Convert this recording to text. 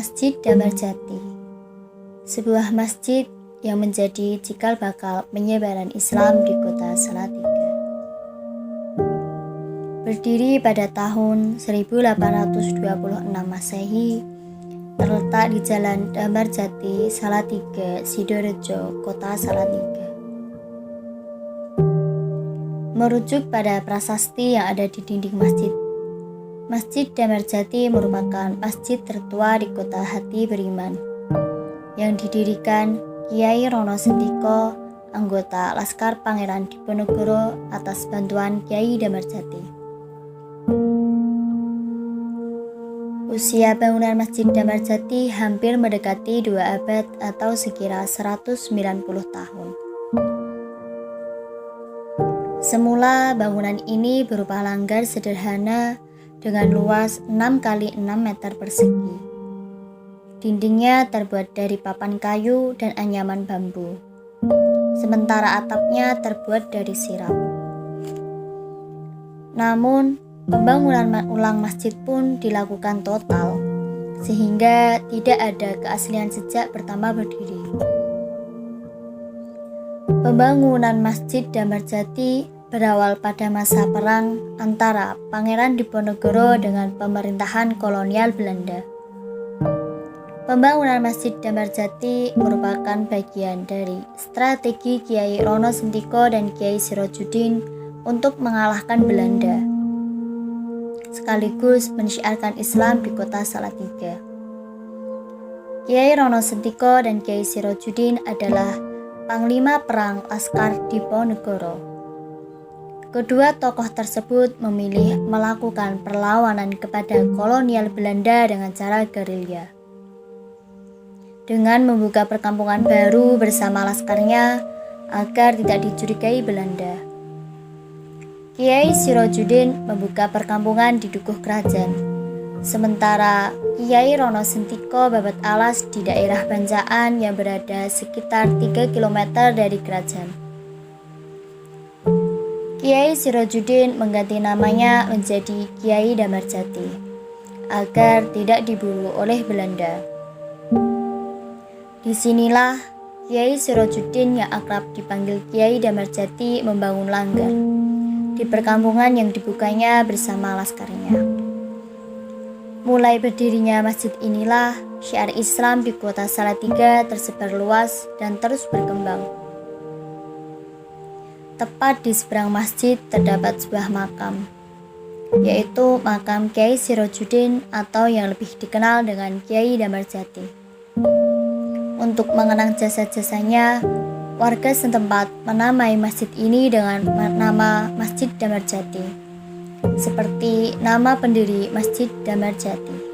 Masjid Damarjati, sebuah masjid yang menjadi cikal bakal penyebaran Islam di kota Salatiga. Berdiri pada tahun 1826 Masehi, terletak di Jalan Damarjati, Salatiga, Sidorejo, Kota Salatiga. Merujuk pada prasasti yang ada di dinding masjid, Masjid Damarjati merupakan masjid tertua di kota Hati Beriman yang didirikan Kiai Rono Sentiko, anggota Laskar Pangeran Diponegoro atas bantuan Kiai Damarjati. Usia bangunan Masjid Damarjati hampir mendekati 2 abad atau sekira 190 tahun. Semula bangunan ini berupa langgar sederhana dengan luas 6 x 6 meter persegi. Dindingnya terbuat dari papan kayu dan anyaman bambu, sementara atapnya terbuat dari sirap. Namun, pembangunan ulang masjid pun dilakukan total, sehingga tidak ada keaslian sejak pertama berdiri. Pembangunan Masjid Damarjati berawal pada masa perang antara Pangeran Diponegoro dengan pemerintahan kolonial Belanda. Pembangunan Masjid Damarjati merupakan bagian dari strategi Kiai Rono Sentiko dan Kiai Sirojudin untuk mengalahkan Belanda, sekaligus mensyiarkan Islam di kota Salatiga. Kiai Rono Sentiko dan Kiai Sirojudin adalah Panglima Perang Laskar Diponegoro. Kedua tokoh tersebut memilih melakukan perlawanan kepada kolonial Belanda dengan cara gerilya. Dengan membuka perkampungan baru bersama laskarnya agar tidak dicurigai Belanda. Kiai Sirojudin membuka perkampungan di Dukuh Kerajaan, sementara Kiai Rono Sentiko babat alas di daerah Bancaan yang berada sekitar 3 km dari kerajaan. Kiai Sirojudin mengganti namanya menjadi Kiai Damarjati agar tidak diburu oleh Belanda. Disinilah Kiai Sirojudin yang akrab dipanggil Kiai Damarjati membangun langgar di perkampungan yang dibukanya bersama laskarnya. Mulai berdirinya masjid inilah syiar Islam di kota Salatiga tersebar luas dan terus berkembang. Tepat di seberang masjid terdapat sebuah makam, yaitu makam Kiai Sirojudin atau yang lebih dikenal dengan Kiai Damarjati. Untuk mengenang jasa-jasanya, warga setempat menamai masjid ini dengan nama Masjid Damarjati, seperti nama pendiri Masjid Damarjati.